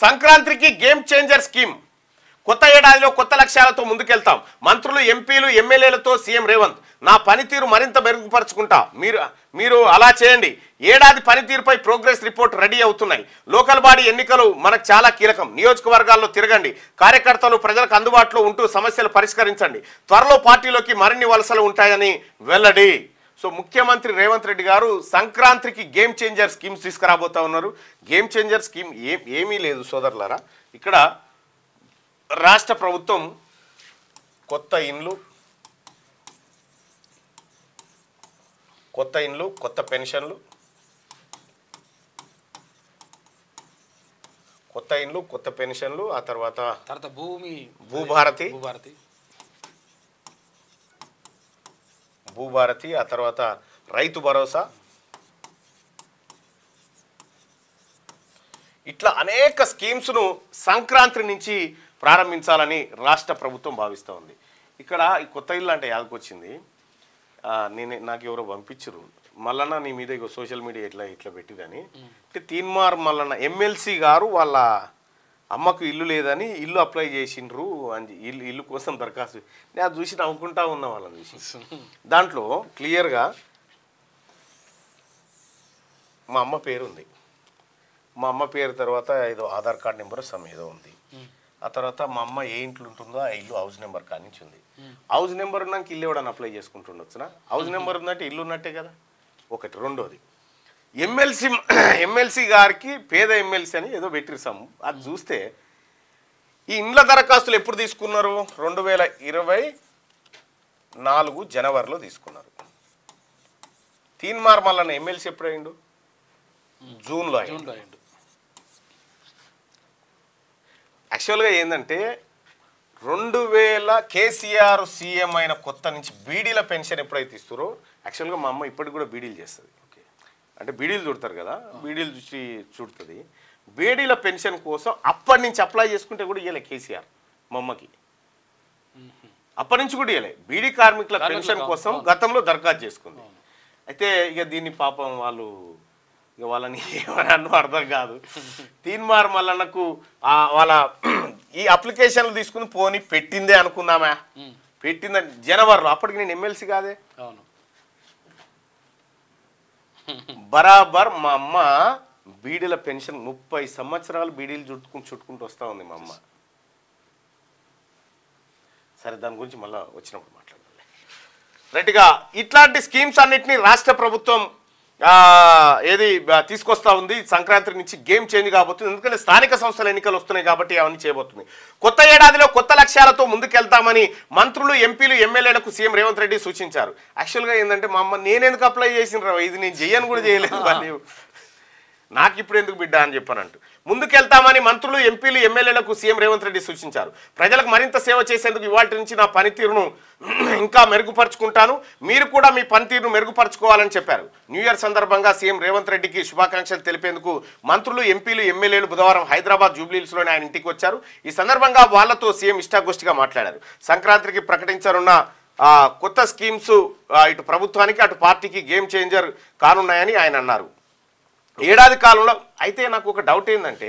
సంక్రాంతికి game changer scheme. కొత్త ఏడాదిలో కొత్త లక్ష్యాలతో ముందుకెళ్తాం. మంత్రులు, ఎంపీలు, ఎమ్మెల్యేలతో సీఎం రేవంత్. నా పనితీరు మరింత మెరుగుపరుచుకుంటా, మీరు అలా చేయండి. ఏడాది పనితీరుపై ప్రోగ్రెస్ రిపోర్ట్ రెడీ అవుతున్నాయి. లోకల్ బాడీ ఎన్నికలు మనకు చాలా కీలకం. నియోజకవర్గాల్లో తిరగండి. కార్యకర్తలు ప్రజలకు అందుబాటులో ఉంటూ సమస్యలు పరిష్కరించండి. త్వరలో పార్టీలోకి మరిన్ని వలసలు ఉంటాయని వెల్లడి. సో ముఖ్యమంత్రి రేవంత్ రెడ్డి గారు సంక్రాంతికి గేమ్ చేంజర్ స్కీమ్స్ తీసుకురాబోతా ఉన్నారు. గేమ్ చేంజర్ స్కీమ్ ఏమీ లేదు సోదరులారా. ఇక్కడ రాష్ట్ర ప్రభుత్వం కొత్త ఇండ్లు, కొత్త పెన్షన్లు, ఆ తర్వాత భూభారతి, ఆ తర్వాత రైతు భరోసా, ఇట్లా అనేక స్కీమ్స్ను సంక్రాంతి నుంచి ప్రారంభించాలని రాష్ట్ర ప్రభుత్వం భావిస్తూ ఉంది. ఇక్కడ ఈ కొత్త ఇల్లు అంటే యాదకొచ్చింది, నాకు ఎవరో పంపించరు, మల్లన్న నీ మీద ఇక సోషల్ మీడియా ఇట్లా పెట్టిదని. అంటే తీన్మార్ మల్లన్న ఎమ్మెల్సీ గారు వాళ్ళ అమ్మకు ఇల్లు లేదని ఇల్లు అప్లై చేసిండ్రు అని ఇల్లు కోసం దరఖాస్తు. నేను అది చూసి నవ్వుకుంటా ఉన్నా వాళ్ళని చూసి. దాంట్లో క్లియర్గా మా అమ్మ పేరు ఉంది. మా అమ్మ పేరు తర్వాత ఏదో ఆధార్ కార్డ్ నెంబర్ ఏదో ఉంది. ఆ తర్వాత మా అమ్మ ఏ ఇంట్లో ఉంటుందో ఆ ఇల్లు హౌస్ నెంబర్ కానించి ఉంది. హౌస్ నెంబర్ ఉన్నాక ఇల్లు ఎవడన్నా అప్లై చేసుకుంటుండొచ్చునా? హౌస్ నెంబర్ ఉందంటే ఇల్లు ఉన్నట్టే కదా. ఒకటి. రెండోది, ఎమ్మెల్సీ గారికి పేద ఎమ్మెల్సీ అని ఏదో పెట్టిస్తాము. అది చూస్తే ఈ ఇండ్ల దరఖాస్తులు ఎప్పుడు తీసుకున్నారు? 2024 జనవరిలో తీసుకున్నారు. తీన్మార్ మల్లన్న ఎమ్మెల్సీ ఎప్పుడు అయిండు? జూన్లో అయిండు. యాక్చువల్గా ఏంటంటే 2000 కేసీఆర్ సీఎం అయిన కొత్త నుంచి బీడీల పెన్షన్ ఎప్పుడైతే ఇస్తారో, యాక్చువల్గా మా అమ్మ ఇప్పటికి కూడా బీడీలు చేస్తుంది. ఓకే, అంటే బీడీలు చుడతారు కదా, బీడీలు చూసి చుడుతుంది. బీడీల పెన్షన్ కోసం అప్పటి నుంచి అప్లై చేసుకుంటే కూడా ఇవ్వలే కేసీఆర్ మా అమ్మకి. అప్పటి నుంచి కూడా ఇవ్వలే. బీడీ కార్మికుల పెన్షన్ కోసం గతంలో దరఖాస్తు చేసుకుంది. అయితే ఇక దీన్ని పాపం ఇక వాళ్ళని ఏమన్నా అర్థం కాదు. తీన్మార్ మల్లన్నకు వాళ్ళ ఈ అప్లికేషన్లు తీసుకుని పోని పెట్టిందే అనుకుందామా, పెట్టిందని జనవరిలో. అప్పటికి నేను ఎమ్మెల్సీ కాదే. బరాబర్ మా అమ్మ బీడీల పెన్షన్ 30 సంవత్సరాలు బీడీలు చుట్టుకుంటూ వస్తూ ఉంది మా అమ్మ. సరే, దాని గురించి మళ్ళీ వచ్చినప్పుడు మాట్లాడాలి. రైట్గా ఇట్లాంటి స్కీమ్స్ అన్నిటినీ రాష్ట్ర ప్రభుత్వం తీసుకొస్తా ఉంది. సంక్రాంతి నుంచి గేమ్ చేంజ్ కాబోతుంది. ఎందుకంటే స్థానిక సంస్థల ఎన్నికలు వస్తున్నాయి కాబట్టి అవన్నీ చేయబోతుంది. కొత్త ఏడాదిలో కొత్త లక్ష్యాలతో ముందుకెళ్తామని మంత్రులు, ఎంపీలు, ఎమ్మెల్యేలకు సీఎం రేవంత్ రెడ్డి సూచించారు. యాక్చువల్గా ఏంటంటే మా అమ్మ నేనెందుకు అప్లై చేసిన ఇది నేను చెయ్యను కూడా చేయలేదు, నాకు ఇప్పుడు ఎందుకు బిడ్డ అని చెప్పానంటూ ముందుకెళ్తామని మంత్రులు, ఎంపీలు, ఎమ్మెల్యేలకు సీఎం రేవంత్ రెడ్డి సూచించారు. ప్రజలకు మరింత సేవ చేసేందుకు ఇవాళ నుంచి నా పనితీరును ఇంకా మెరుగుపరుచుకుంటాను, మీరు కూడా మీ పనితీరును మెరుగుపరుచుకోవాలని చెప్పారు. న్యూ ఇయర్ సందర్భంగా సీఎం రేవంత్ రెడ్డికి శుభాకాంక్షలు తెలిపేందుకు మంత్రులు, ఎంపీలు, ఎమ్మెల్యేలు బుధవారం హైదరాబాద్ జూబ్లీహిల్స్లోని ఆయన ఇంటికి వచ్చారు. ఈ సందర్భంగా వాళ్లతో సీఎం ఇష్టాగోష్ఠిగా మాట్లాడారు. సంక్రాంతికి ప్రకటించనున్న కొత్త స్కీమ్స్ ఇటు ప్రభుత్వానికి అటు పార్టీకి గేమ్ చేంజర్ కానున్నాయని ఆయన అన్నారు. ఏడాది కాలంలో అయితే నాకు ఒక డౌట్ ఏంటంటే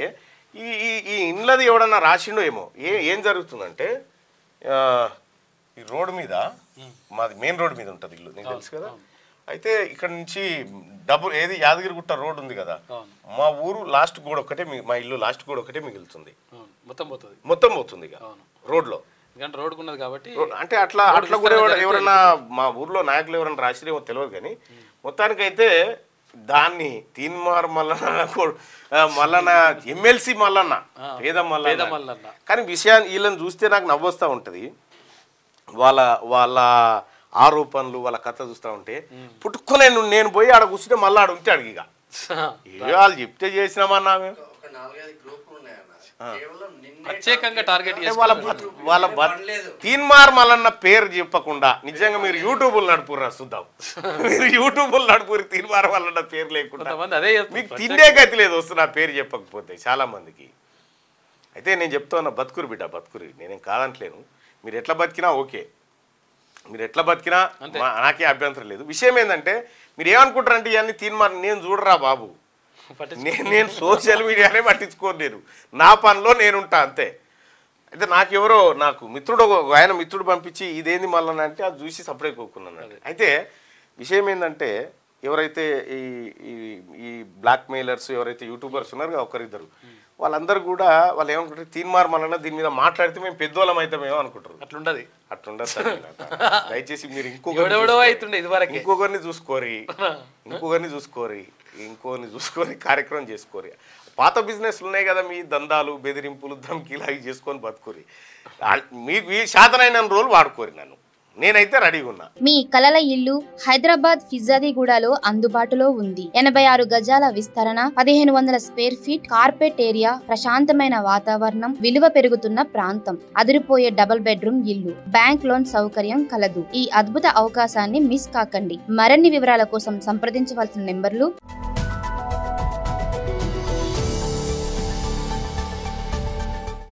ఈ ఇండ్లది ఎవడన్నా రాసిండో ఏమో. ఏం జరుగుతుందంటే ఈ రోడ్డు మీద, మాది మెయిన్ రోడ్డు మీద ఉంటుంది ఇల్లు, నీకు తెలుసు కదా. అయితే ఇక్కడ నుంచి యాదగిరిగుట్ట రోడ్ ఉంది కదా, మా ఊరు లాస్ట్ గోడ ఒకటే, మా ఇల్లు లాస్ట్ గోడ ఒకటే మిగులుతుంది. మొత్తం పోతుంది ఇక రోడ్లో. రోడ్డుకున్నది కాబట్టి అంటే అట్లా కూడా ఎవరైనా మా ఊర్లో నాయకులు ఎవరైనా రాసిరేమో తెలియదు. కానీ మొత్తానికైతే దాన్ని తీన్మార్ మల్లన్న ఎమ్మెల్సీ మల్లన్న, పేద మల్లన్న. కానీ విషయాన్ని వీళ్ళని చూస్తే నాకు నవ్వొస్తూ ఉంటుంది. వాళ్ళ ఆరోపణలు, వాళ్ళ కథ చూస్తూ ఉంటే పుట్టుకునే నేను పోయి ఆడ కూర్చుంటే మళ్ళీ ఆడ ఉంటే అడిగిగా వాళ్ళు చెప్తే చేసినామన్నా మేము. ప్రత్యేకంగా టార్గెట్ వాళ్ళ తీన్మార్ మల్లన్న పేరు చెప్పకుండా నిజంగా మీరు యూట్యూబ్లు నడుపుర్రా చూద్దాం. మీరు యూట్యూబ్లు నడుపురు తీన్మార్ మల్లన్న పేరు లేకుండా మీకు తిండే గతి లేదు వస్తున్నా పేరు చెప్పకపోతే చాలా మందికి. అయితే నేను చెప్తున్నా, బతుకురు బిడ్డ బతుకురు, నేనేం కాదంటలేను. మీరు ఎట్లా బతికినా ఓకే, మీరు ఎట్లా బతికినా నాకే అభ్యంతరం లేదు. విషయం ఏంటంటే మీరు ఏమనుకుంటారంటే ఇవన్నీ తీన్మార్ నేను చూడరా బాబు, నేను సోషల్ మీడియానే పట్టించుకోను, నేను నా పనిలో నేనుంటా అంతే. అయితే నాకు మిత్రుడు ఆయన మిత్రుడు పంపించి ఇదేంది మళ్ళీ అంటే అది చూసి సపరేట్ కోరుకున్నాను. అయితే విషయం ఏంటంటే ఎవరైతే ఈ బ్లాక్ మెయిలర్స్ ఎవరైతే యూట్యూబర్స్ ఉన్నారో ఒకరిద్దరు వాళ్ళందరూ కూడా వాళ్ళు ఏమనుకుంటారు, తీన్మార్ మళ్ళీ దీని మీద మాట్లాడితే మేము పెద్దోళ్ళం అవుతామేమో అనుకుంటారు. అట్లుండదు. దయచేసి మీరు ఇంకొకరిని చూసుకోరి కార్యక్రమం చేసుకోరి. పాత బిజినెస్లు ఉన్నాయి కదా, మీ దందాలు బెదిరింపులు ధమ్కీలు అవి చేసుకొని బతుకోరి. మీకు ఈ శాతనైన రోజులు వాడుకోరి. నేనైతే రెడీగా ఉన్నా. మీ కలల ఇల్లు హైదరాబాద్ ఫిజాదిగూడలో అందుబాటులో ఉంది. 86 గజాల విస్తరణ, 1500 స్క్వేర్ ఫీట్, కార్పెట్ ఏరియా, ప్రశాంతమైన వాతావరణం, విలువ పెరుగుతున్న ప్రాంతం, అదిరిపోయే డబుల్ బెడ్రూమ్ ఇల్లు, బ్యాంక్ లోన్ సౌకర్యం కలదు. ఈ అద్భుత అవకాశాన్ని మిస్ కాకండి. మరిన్ని వివరాల కోసం సంప్రదించవలసిన నెంబర్లు